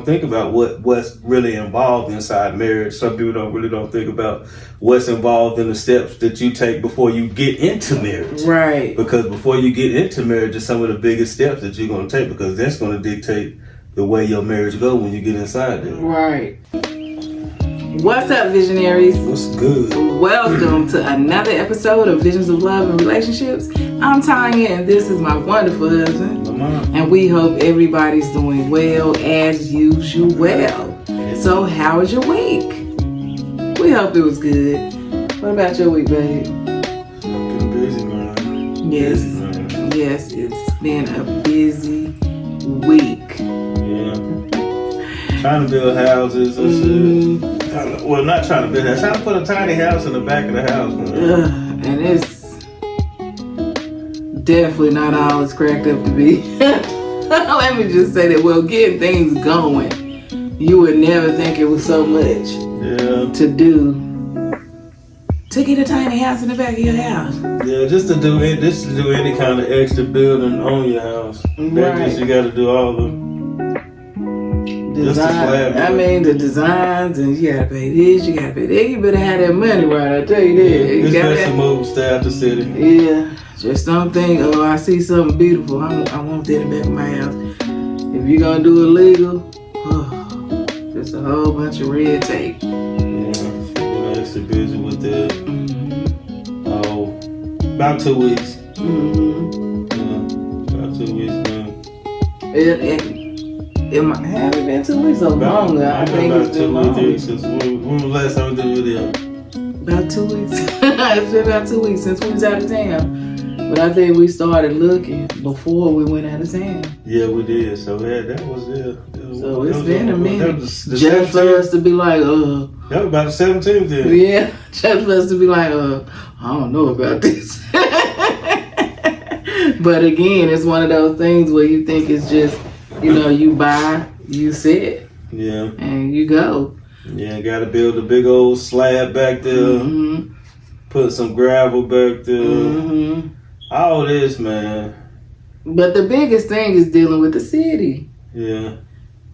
don't think about what's really involved inside marriage. Some people don't think about what's involved in the steps that you take before you get into marriage. Right. Because before you get into marriage is some of the biggest steps that you're going to take, because that's going to dictate the way your marriage goes when you get inside there. Right. What's up, visionaries? What's good? Welcome to another episode of Visions of Love and Relationships. I'm Tanya, and this is my wonderful husband. And we hope everybody's doing well as usual. So, how was your week? We hope it was good. What about your week, babe? Been busy, man. Yes. Busy, man. Yes, it's been a busy week. Yeah. Trying to build houses and shit. Well, not trying to build houses. Trying to put a tiny house in the back of the house, man. And it's definitely not all it's cracked up to be. Let me just say that, well, getting things going, you would never think it was so much to do to get a tiny house in the back of your house. Yeah, just to do any kind of extra building on your house. Right. You got to do all the design. The designs, and you gotta pay this, you gotta pay that. You better have that money right, I tell you that. Yeah, it's best to move, stay out the city. Yeah, just don't think, oh, I see something beautiful, I want that in the back of my house. If you're gonna do illegal, just a whole bunch of red tape. Yeah, extra busy with that. Mm-hmm. Oh, about 2 weeks. Mm-hmm. Yeah, about 2 weeks now. It have it been 2 weeks or longer? I think it's been longer. When was the last time we did a video? About 2 weeks. It's been about 2 weeks since we was out of town. But I think we started looking before we went out of town. Yeah, we did. So that was it. So it's been a minute. Just for us to be like, that was about the 17th then. Yeah, just for us to be like, I don't know about this. But again, it's one of those things where you think it's just, you buy, you sit, and you go. Yeah, got to build a big old slab back there, put some gravel back there, all this, man. But the biggest thing is dealing with the city. Yeah.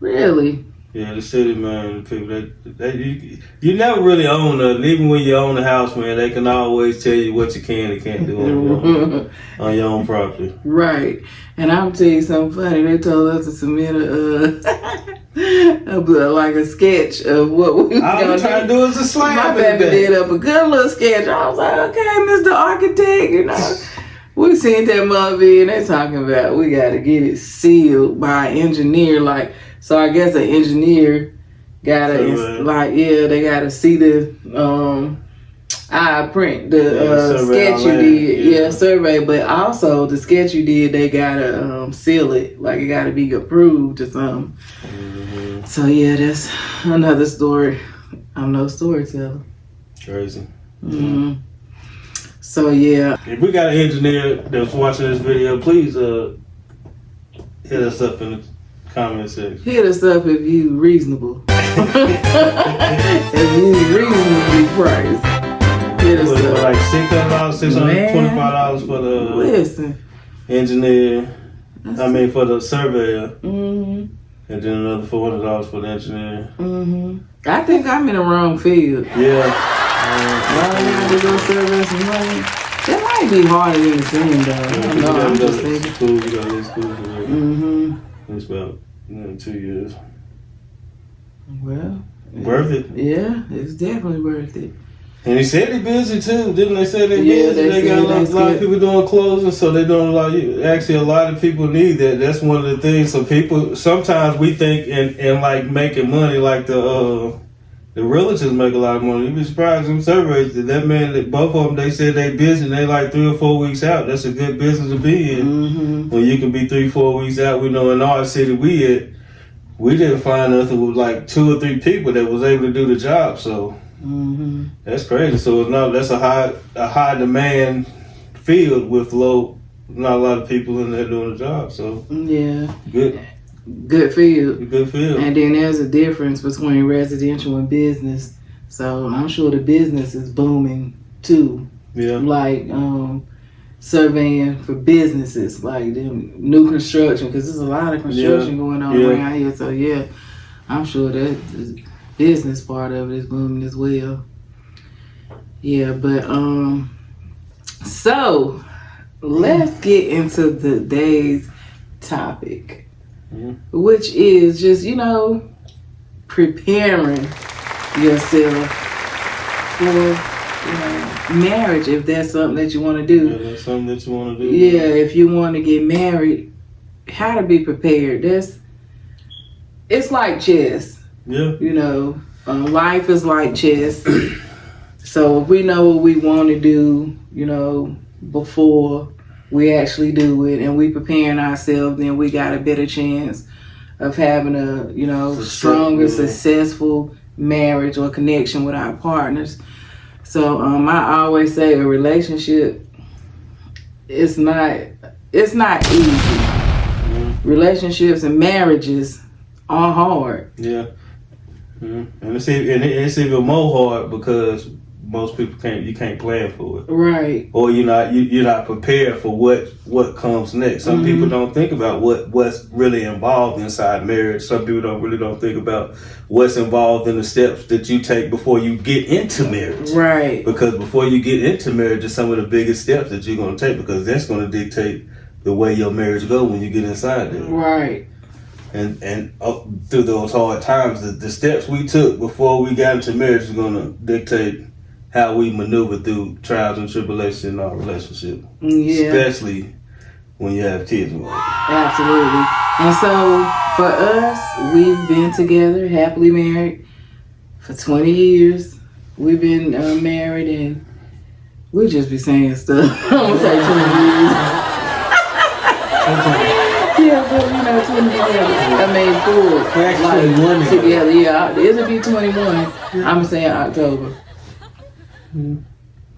Really? Yeah, the city, man. People you never really own nothing. Even when you own a house, man, they can always tell you what you can and can't do on your own property. Right. And I'll tell you something funny. They told us to submit a sketch of what we was all I'm trying to do is a slab. My baby did up a good little sketch. I was like, okay, Mr. Architect, We seen that movie and they talking about we got to get it sealed by an engineer. So I guess an engineer got to, they got to see the print the sketch you did. Survey. But also the sketch you did, they got to seal it. Like it got to be approved or something. Mm-hmm. So yeah, that's another story. I'm no storyteller. Crazy. Mm-hmm. So yeah. If we got an engineer that's watching this video, please hit us up in the comment section. Hit us up if you reasonable. If you reasonably priced. Hit us up. Like $600, $625 for the engineer. For the surveyor. Mm-hmm. And then another $400 for the engineer. Mm-hmm. I think I'm in the wrong field. Yeah. To go survey some money. That might be harder than the thing, though. I don't know. I'm just thinking. School, you got to get school for it. Mm-hmm. It's about 2 years. Well, worth it. Yeah, it's definitely worth it. And he said they're busy too, didn't they? Say they're busy. They got a lot of people doing closing, so they don't allow you. Actually, a lot of people need that. That's one of the things. So people sometimes we think in like making money, like the realtors make a lot of money. You'd be surprised in surveys that man, both of them, they said they busy and they like 3 or 4 weeks out. That's a good business to be in. Mm-hmm. When you can be 3-4 weeks out. We know in our city we didn't find nothing with like 2 or 3 people that was able to do the job. So that's crazy. So that's a high demand field with not a lot of people in there doing the job. So good field. And then there's a difference between residential and business. So I'm sure the business is booming too. Yeah. Like surveying for businesses, like them new construction, because there's a lot of construction going on around here. So I'm sure that the business part of it is booming as well. Yeah, but so let's get into today's topic, which is just, preparing yourself for marriage, if that's something that you want to do. Yeah, that's something that you want to do. Yeah, if you want to get married, how to be prepared. It's like chess. Yeah. Life is like chess. So if we know what we want to do, before we actually do it, and we preparing ourselves, then we got a better chance of having a, stronger, successful marriage or connection with our partners. So I always say a relationship, it's not easy. Relationships and marriages are hard. Yeah. And it's even more hard because most people can't plan for it. Right. Or you're not prepared for what comes next. Some people don't think about what's really involved inside marriage. Some people don't think about what's involved in the steps that you take before you get into marriage. Right. Because before you get into marriage is some of the biggest steps that you're going to take, because that's going to dictate the way your marriage go when you get inside there. Right. And through those hard times, the steps we took before we got into marriage is going to dictate how we maneuver through trials and tribulations in our relationship. Yeah. Especially when you have kids involved. Absolutely. And so for us, we've been together, happily married, for 20 years. We've been married, and we just be saying stuff. I'm going to say 20 years. Yeah, but 20 years. Full. Actually, together. Yeah, it'll be 21. I'm saying October.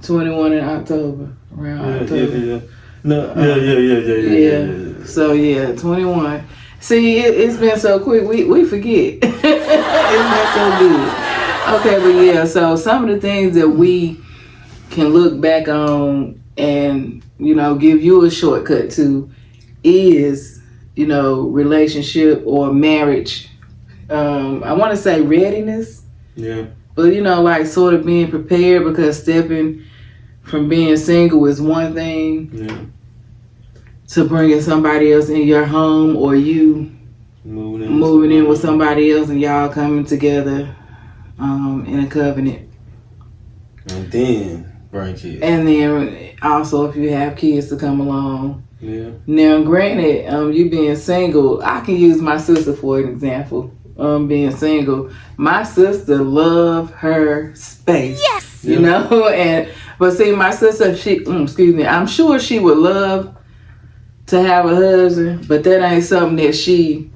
21 in October. Around October. Yeah. No, yeah. So 21. See, it's been so quick. We forget. It's been so good. Okay, but so some of the things that we can look back on and give you a shortcut to is relationship or marriage. I want to say readiness. Yeah. But like sort of being prepared, because stepping from being single is one thing to bringing somebody else in your home, or you moving in with somebody else and y'all coming together in a covenant. And then bring kids. And then also if you have kids to come along. Yeah. Now granted, you being single, I can use my sister for an example. Being single, my sister loved her space. Yes. But see, my sister, I'm sure she would love to have a husband, but that ain't something that she,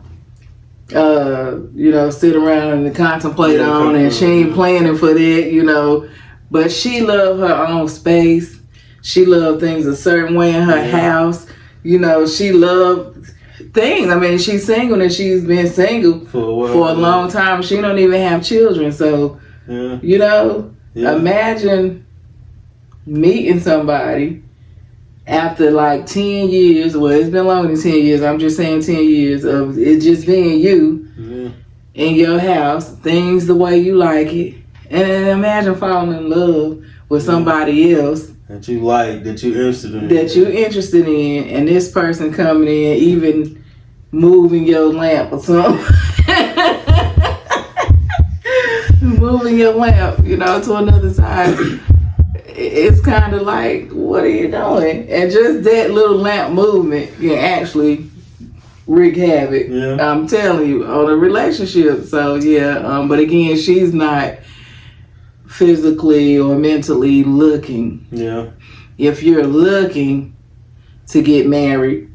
sit around and contemplate on, and she ain't planning for that, But she loved her own space. She loved things a certain way in her house. She loved things. I mean, she's single and she's been single for a long time. She don't even have children. So, imagine meeting somebody after like 10 years. Well, it's been longer than 10 years. I'm just saying 10 years of it just being you in your house, things the way you like it. And then imagine falling in love with somebody else. That you like, that you're interested in. That you're interested in, and this person coming in, even moving your lamp or something. Moving your lamp, to another side. It's kind of like, what are you doing? And just that little lamp movement can actually wreak havoc. Yeah. I'm telling you, on a relationship. So, but again, she's not physically or mentally looking. Yeah. If you're looking to get married,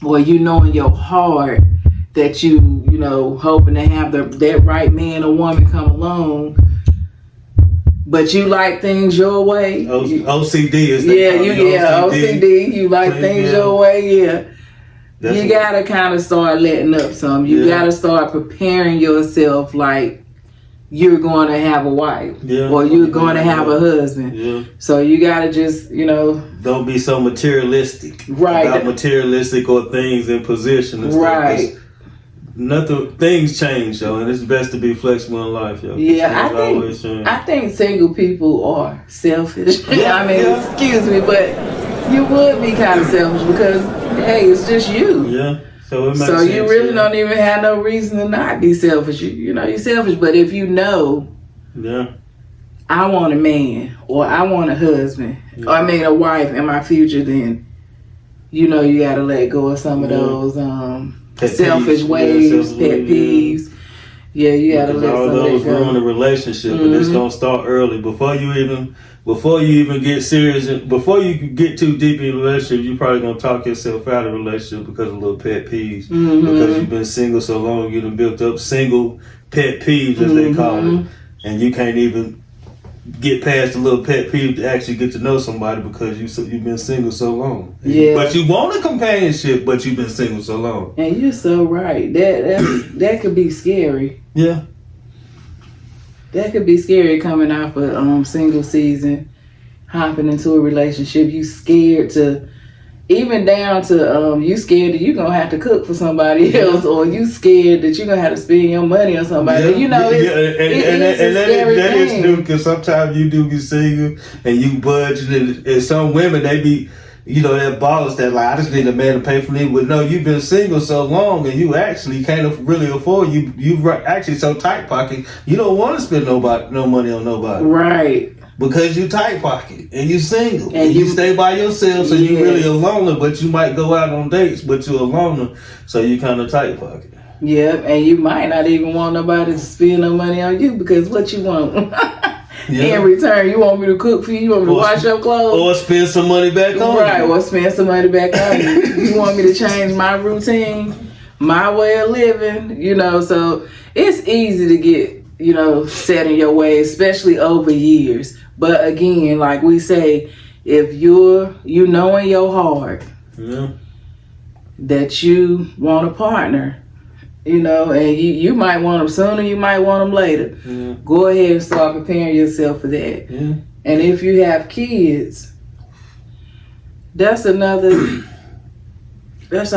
or in your heart that you hoping to have that right man or woman come along, but you like things your way. OCD is OCD. You like things your way. That's you gotta kind of start letting up some. You gotta start preparing yourself like you're going to have a wife, or you're going to have a husband. Yeah. So you gotta just, don't be so materialistic. Right. About materialistic or things in position. And right. Stuff. things change, yo, and it's best to be flexible in life, yo. Yeah, I think single people are selfish. I mean, excuse me, but you would be kind of selfish because, hey, it's just you. Yeah. So it makes so sense, you really don't even have no reason to not be selfish. You know, you're selfish, but if you know, I want a man or I want a husband, or I mean a wife in my future, then you know you got to let go of some of those selfish ways, pet peeves. Yeah, you got to let all some those of that go. ruin a relationship, and it's gonna start early before you even get serious. Before you get too deep in a relationship, you're probably gonna talk yourself out of a relationship because of little pet peeves. Because you've been single so long, you done built up single pet peeves, as they call it, and you can't even get past the little pet peeve to actually get to know somebody because you've been single so long. Yeah. But you want a companionship, but you've been single so long. And you're so right. That could be scary. Yeah. That could be scary coming off a single season, hopping into a relationship. You scared to, even down to you scared that you're gonna have to cook for somebody else, or you scared that you're gonna have to spend your money on somebody. Yeah, You know, that is true because sometimes you do get single and you budget, and some women they be, you know, that ballers that like I just need a man to pay for me. But no, you've been single so long and you actually can't really afford you actually so tight pocket. You don't want to spend no money on nobody, right? Because you tight pocket and you single and you stay by yourself, so you really a loner. But you might go out on dates, but you're a loner, so you kind of tight pocket. Yeah, and you might not even want nobody to spend no money on you because what you want. In return, you want me to cook for you? You want me to wash your clothes? Or spend some money back on you. Right, or spend some money back on you. You want me to change my routine, my way of living, you know? So it's easy to get, you know, set in your way, especially over years. But again, like we say, if you know in your heart that you want a partner, you know, and you might want them sooner, you might want them later. Go ahead and start preparing yourself for that. And if you have kids, that's a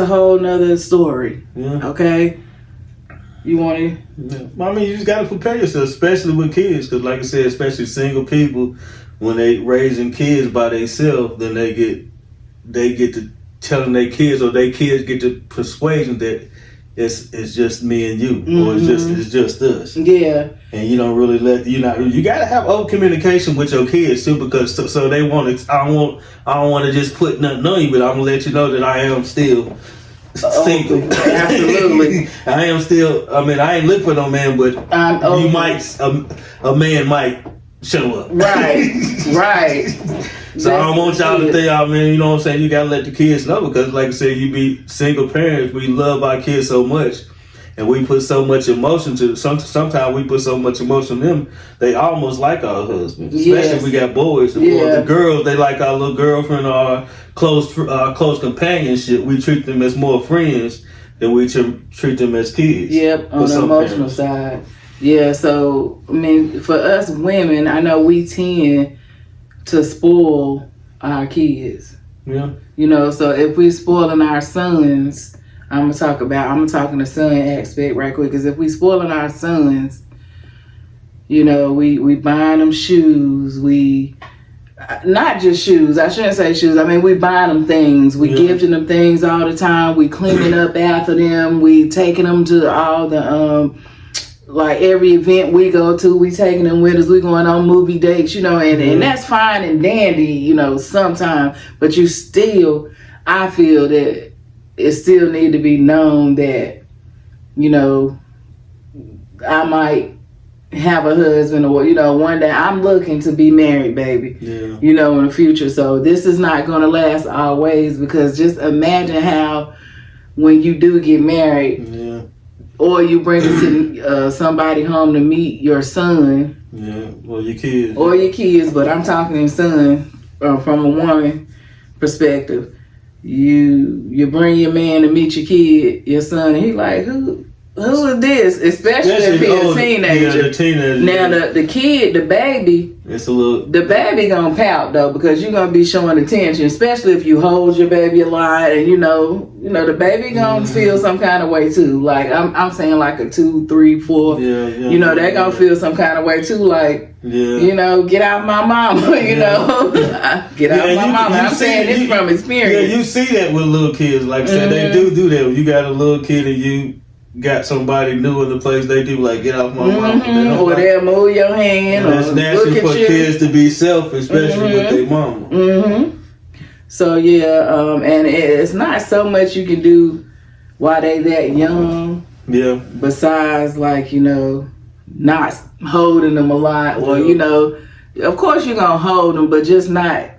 whole nother story. Okay? You want to? I mean, you just got to prepare yourself, especially with kids, because like I said, especially single people, when they raising kids by themselves, then they get to telling their kids, or their kids get the persuasion that it's just me and you, or it's just us. Yeah. And you don't really you gotta have open communication with your kids too, because so they want to. I don't want to just put nothing on you, but I'm gonna let you know that I am still single. Absolutely. I am still. I mean, I ain't looking for no man, but you might. A man might show up. Right. Right. So I don't want y'all to think, I mean, you know what I'm saying? You gotta let the kids know, because like I said, you be single parents, we love our kids so much, and we put so much emotion to sometimes we put so much emotion in them, they almost like our husbands. Especially if we got boys. The girls, they like our little girlfriend or our close companionship. We treat them as more friends than we treat them as kids. Yep, on the emotional side. Yeah, so I mean, for us women, I know we tend to spoil our kids. Yeah. You know, so if we spoiling our sons, I'm talking the son aspect right quick, because if we spoiling our sons, you know, we buying them shoes, not just shoes, I shouldn't say shoes, I mean we buying them things, we gifting them things all the time, we cleaning up after them, we taking them to all the like every event we go to, we taking them with us, we going on movie dates, you know, and that's fine and dandy, you know, sometimes, but I feel that it still need to be known that, you know, I might have a husband, or, you know, one day I'm looking to be married, baby, you know, in the future. So this is not going to last always, because just imagine how when you do get married, or you bring somebody home to meet your son. Yeah, or your kids. Or your kids, but I'm talking to son from a woman perspective. You bring your man to meet your kid, your son, and he like, who who is this? Especially if he's a teenager. Yeah, the teenager. Now the kid, the baby, it's a little. The baby gonna pout though because you're gonna be showing attention, especially if you hold your baby a lot, and you know the baby gonna feel some kind of way too. Like I'm saying, like a 2, 3, 4. Yeah. They're gonna feel some kind of way too. Like get out my mama. Get out my mama. I'm saying this from experience. Yeah, you see that with little kids. Like I said, they do that. When you got a little kid and you got somebody new in the place, they do like get off my mama. Or they'll move your hand. And it's nasty for kids to be selfish, especially with their mama. So and it's not so much you can do while they that young. Yeah. Besides, like not holding them a lot, or of course you're gonna hold them, but just not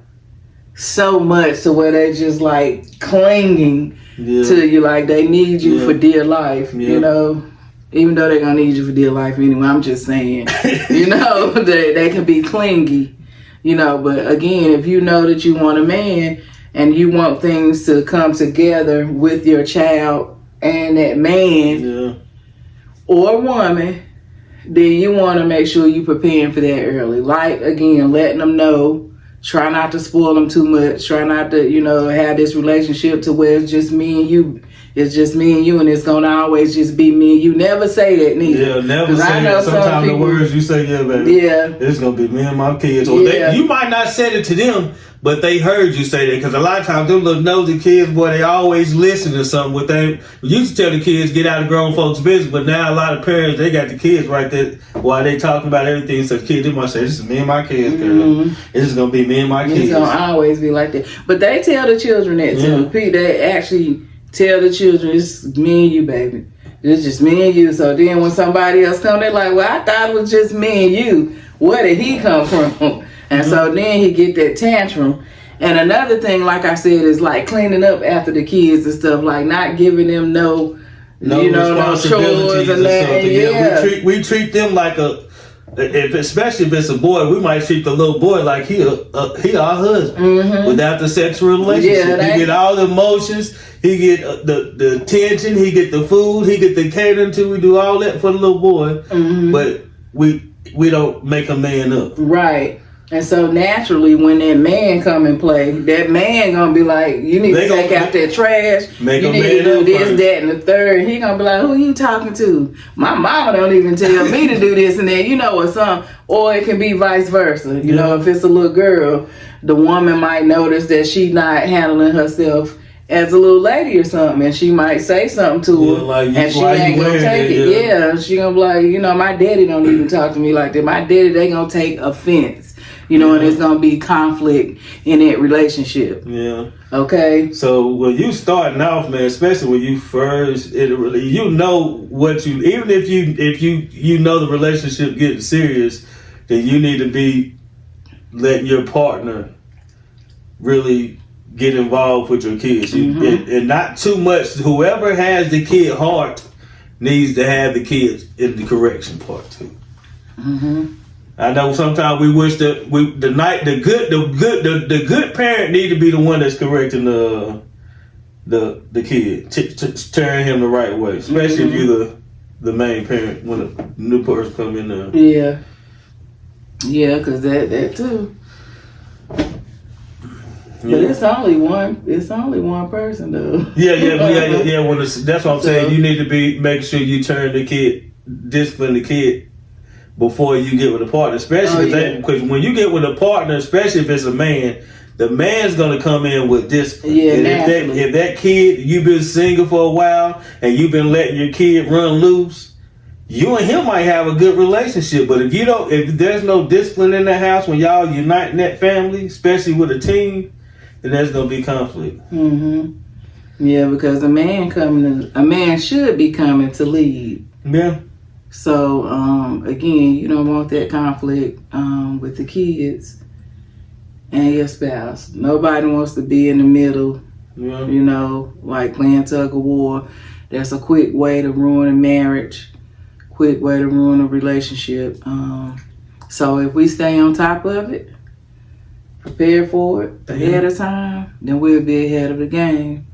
so much to where they just like clinging to you, like they need you for dear life. Even though they're gonna need you for dear life anyway. I'm just saying, they can be clingy, But again, if you know that you want a man and you want things to come together with your child and that man or woman, then you want to make sure you preparing for that early. Like, again, letting them know. Try not to spoil them too much. Try not to, have this relationship to where it's just me and you. It's just me and you, and it's going to always just be me and you. Never say that, neither. Yeah, never say that. Sometimes the words you say, baby. Yeah. It's going to be me and my kids. Or you might not say it to them, but they heard you say that. Because a lot of times, them little nosy kids, boy, they always listen to something with them. We used to tell the kids, get out of grown folks' business. But now a lot of parents, they got the kids right there while they talking about everything. So the kids, they might say, this is me and my kids, girl. This is going to be me and my kids. It's going to always be like that. But they tell the children that, too. They actually tell the children, it's me and you, baby. It's just me and you. So then when somebody else come, they're like, well, I thought it was just me and you. Where did he come from? And so then he get that tantrum. And another thing, like I said, is like cleaning up after the kids and stuff, like not giving them no responsibilities no chores or something. Yeah, we treat them like especially if it's a boy, we might treat the little boy like he our husband without the sexual relationship. He get all the emotions, he get the attention, he get the food, he get the catering to. We do all that for the little boy, but we don't make a man up. Right. And so naturally, when that man come and play, that man gonna be like, you need to take out that trash. You need to do this, that, and the third. He gonna be like, who you talking to? My mama don't even tell me to do this and that, or something. Or it can be vice versa. If it's a little girl, the woman might notice that she not handling herself as a little lady or something, and she might say something to her, and she ain't gonna take it. She gonna be like, my daddy don't even talk to me like that. My daddy, they gonna take offense. And it's going to be conflict in that relationship. Yeah. Okay? So when you starting off, man, especially when you first, even if you know the relationship getting serious, then you need to be letting your partner really get involved with your kids. And not too much. Whoever has the kid heart needs to have the kids in the correction part too. I know sometimes we wish that the good parent need to be the one that's correcting the kid, turning him the right way, especially if you're the main parent when a new person come in there. Yeah, because that too. But it's only one person though. Yeah. That's what I'm saying. You need to make sure you discipline the kid before you get with a partner, especially because when you get with a partner, especially if it's a man, the man's gonna come in with discipline. If that kid, you've been single for a while and you've been letting your kid run loose, you and him might have a good relationship. But if there's no discipline in the house when y'all unite in that family, especially with a team, then there's gonna be conflict. Yeah, because a man should be coming to lead. Yeah. So, again, you don't want that conflict with the kids and your spouse. Nobody wants to be in the middle, like playing tug of war. That's a quick way to ruin a marriage, quick way to ruin a relationship. So if we stay on top of it, prepare for it ahead of time, then we'll be ahead of the game.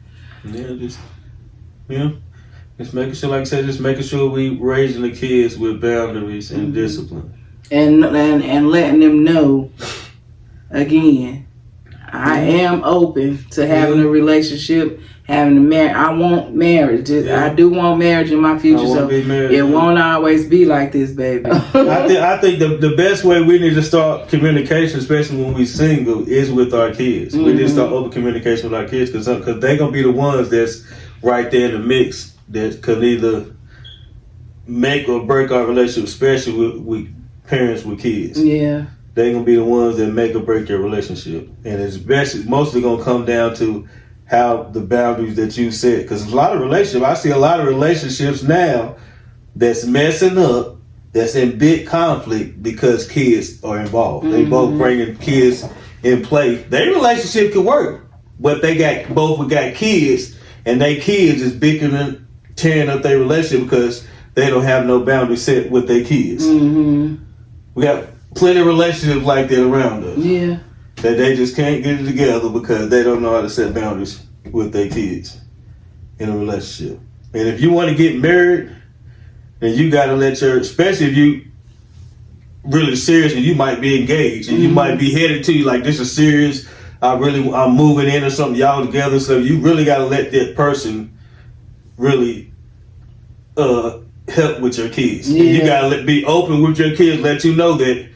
Just making sure, like I said, just making sure we raising the kids with boundaries and discipline. And letting them know, again, I am open to having a relationship, having a marriage. I want marriage. I do want marriage in my future, so it won't always be like this, baby. I think the best way we need to start communication, especially when we single, is with our kids. We need to start open communication with our kids because they're going to be the ones that's right there in the mix that could either make or break our relationship, especially with parents with kids. Yeah. They're going to be the ones that make or break your relationship. And it's mostly going to come down to how the boundaries that you set. Because I see a lot of relationships now that's messing up, that's in big conflict because kids are involved. They both bringing kids in play. Their relationship can work, but both got kids, and they kids is bickering, tearing up their relationship because they don't have no boundaries set with their kids. We got plenty of relationships like that around us. Yeah. That they just can't get it together because they don't know how to set boundaries with their kids in a relationship. And if you want to get married, then you got to especially if you really serious and you might be engaged and you might be headed to, like, this is serious, I'm moving in or something, y'all together, so you really got to let that person really help with your kids. Yeah. You got to be open with your kids, let you know that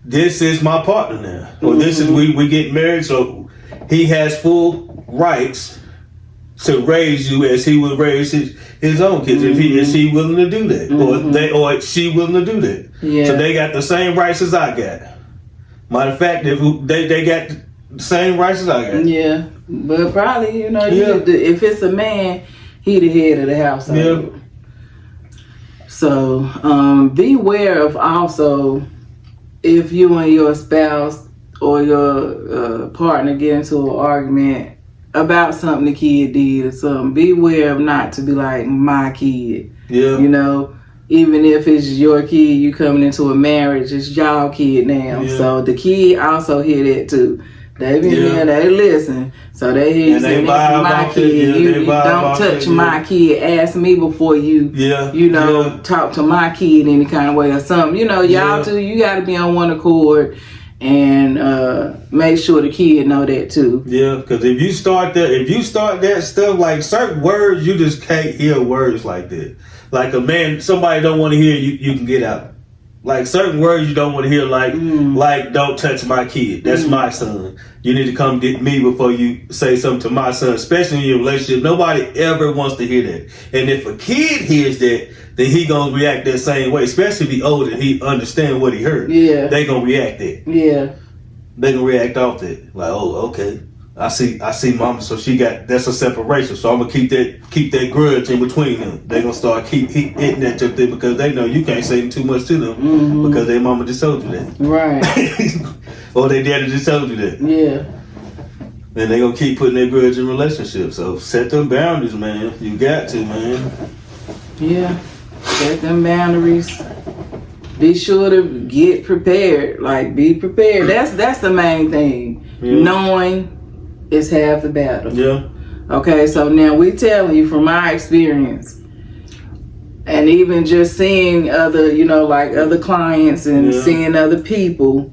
this is my partner now. Or this is, we get married, so he has full rights to raise you as he would raise his own kids. If is he willing to do that, or she willing to do that. Yeah. So they got the same rights as I got. Matter of fact, if they got the same rights as I got. Yeah, but probably if it's a man, he the head of the household. Yeah. So beware of also, if you and your spouse or your partner get into an argument about something the kid did or something, beware of not to be like, my kid. Yeah. You know, even if it's your kid, you coming into a marriage, it's y'all kid now. Yeah. So the kid also hear that too. They be here, they listen. So they hear you say, this is my kid. You don't touch my kid. Ask me before you, talk to my kid any kind of way or something. You know, y'all too, you got to be on one accord and make sure the kid know that too. Yeah, because if you start that stuff, like certain words, you just can't hear words like that. Like a man, somebody don't want to hear you can get out. Like certain words you don't want to hear, like don't touch my kid. That's my son. You need to come get me before you say something to my son, especially in your relationship. Nobody ever wants to hear that. And if a kid hears that, then he gonna react that same way. Especially if he older and he understand what he heard. Yeah, they gonna react that. Yeah, they gonna react off that. Like, oh, okay. I see mama, so that's a separation. So I'm gonna keep that grudge in between them. They gonna start keep hitting at your thing because they know you can't say too much to them because their mama just told you that. Right. Or their daddy just told you that. Yeah. And they gonna keep putting their grudge in relationships. So set them boundaries, man. You got to, man. Yeah. Set them boundaries. Be sure to get prepared. Like, be prepared. That's the main thing. Yeah. Knowing is half the battle. Yeah. Okay, so now we telling you from my experience, and even just seeing other, like other clients and seeing other people,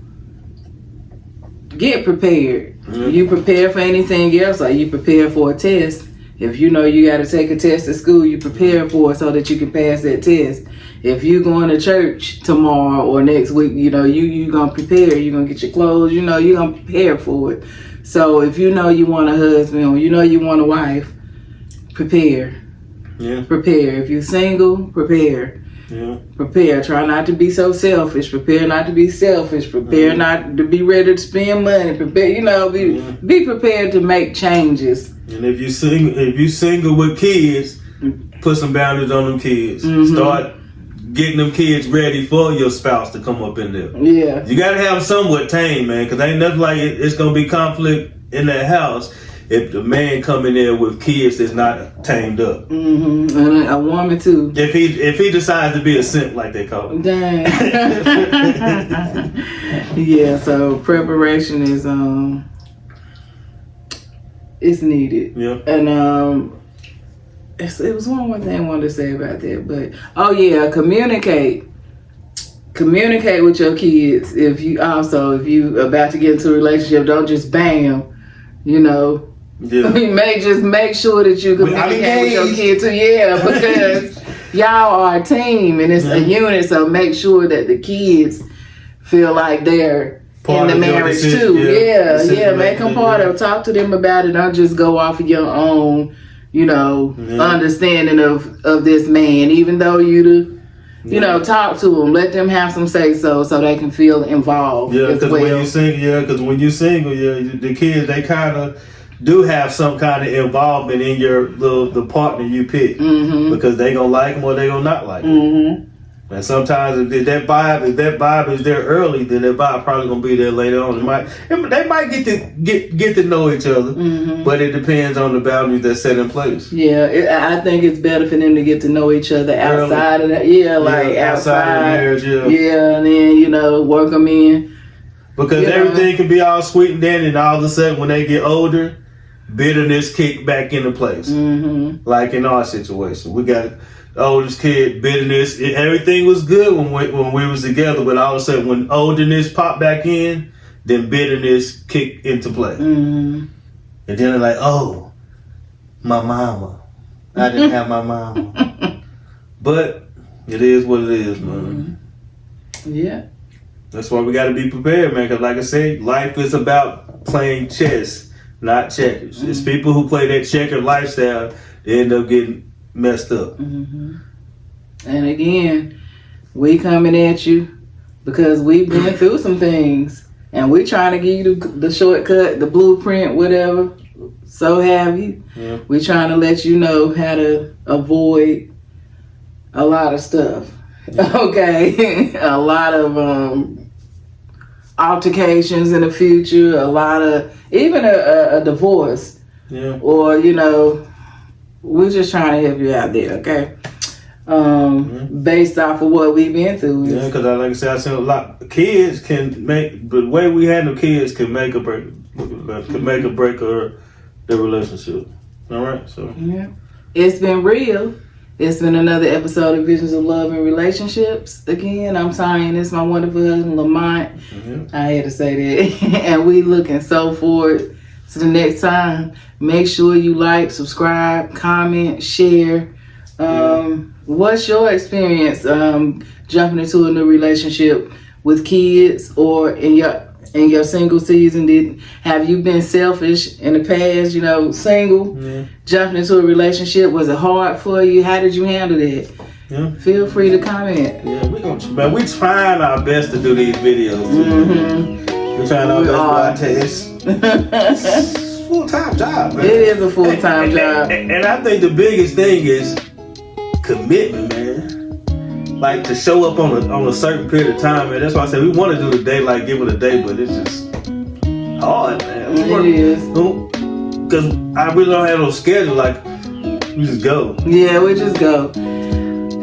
get prepared. Yeah. You prepare for anything else, like you prepare for a test. If you know you got to take a test at school, you prepare for it so that you can pass that test. If you going to church tomorrow or next week, you gonna prepare. You gonna get your clothes. You gonna prepare for it. So if you know you want a husband or you want a wife, prepare. Yeah. Prepare. If you're single, prepare. Yeah. Prepare. Try not to be so selfish. Prepare not to be selfish. Prepare not to be ready to spend money. Prepare. Be prepared to make changes. And if you single with kids, put some boundaries on them kids. Start getting them kids ready for your spouse to come up in there. Yeah. You gotta have them somewhat tame, man, because ain't nothing like it's gonna be conflict in that house if the man come in there with kids that's not tamed up. And a woman too. If he decides to be a simp, like they call it. Dang. Yeah, so preparation is it's needed. Yeah. And it was one more thing I wanted to say about that, but oh yeah, communicate with your kids. If you about to get into a relationship, don't just bam, you know. Yeah. Just make sure that you communicate with your kids too. Yeah, because y'all are a team and it's a unit. So make sure that the kids feel like they're part in the marriage too. Yeah. Make them part of it. Talk to them about it. Don't just go off of your own, understanding of this man. Even though you talk to them, let them have some say so they can feel involved. Yeah, because when you single, the kids, they kind of do have some kind of involvement in the partner you pick, because they gonna like them or they gonna not like them. And sometimes if that vibe is there early, then that vibe probably gonna be there later on. They might get to know each other, but it depends on the boundaries that's set in place. Yeah, I think it's better for them to get to know each other outside of that. Yeah, like outside of marriage. Yeah, and then work them in. Because everything can be all sweet and dandy, and all of a sudden when they get older, bitterness kick back into place. Like in our situation, we got the oldest kid, bitterness. Everything was good when we was together, but all of a sudden when olderness popped back in, then bitterness kicked into play. And then they're like, oh, my mama. I didn't have my mama. But it is what it is, man. Yeah. That's why we got to be prepared, man. Because like I said, life is about playing chess, not checkers. It's people who play that checker lifestyle, they end up getting messed up. And again, we coming at you because we've been through some things, and we trying to give you the shortcut, the blueprint, whatever. So have you. Yeah. We trying to let you know how to avoid a lot of stuff. Okay, a lot of altercations in the future, a lot of even a divorce. Yeah. Or we're just trying to help you out there, okay? Based off of what we've been through. Yeah, because like I said, I seen a lot. Kids can make the way we handle kids can make a break, the relationship. All right, so yeah, it's been real. It's been another episode of Visions of Love and Relationships. Again, I'm Tanya, and it's my wonderful husband, Lamont. I had to say that. And we looking so forward to the next time. Make sure you like, subscribe, comment, share. What's your experience jumping into a new relationship with kids or in your single season? Have you been selfish in the past, single, jumping into a relationship? Was it hard for you? How did you handle that? Yeah. Feel free to comment. Yeah, we're trying our best to do these videos. We're trying our best with our taste. It's a full-time job, man. It is a full-time job. And I think the biggest thing is commitment, man. Like to show up on a certain period of time, man. That's why I said we want to do the day, like give it a day, but it's just hard, man. It is. Because I really don't have no schedule. Like we just go. Yeah, we just go.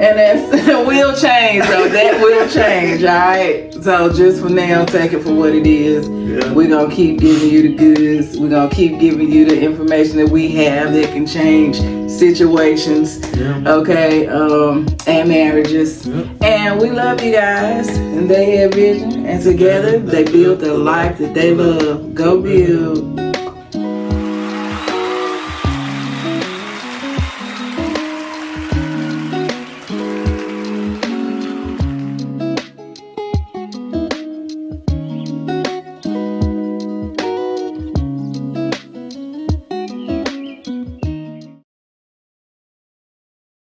And that will change, though. That will change, all right? So just for now, take it for what it is. Yeah. We're going to keep giving you the goods. We're going to keep giving you the information that we have that can change situations, okay, and marriages. Yeah. And we love you guys. And they have vision. And together, they build the life that they love. Go build.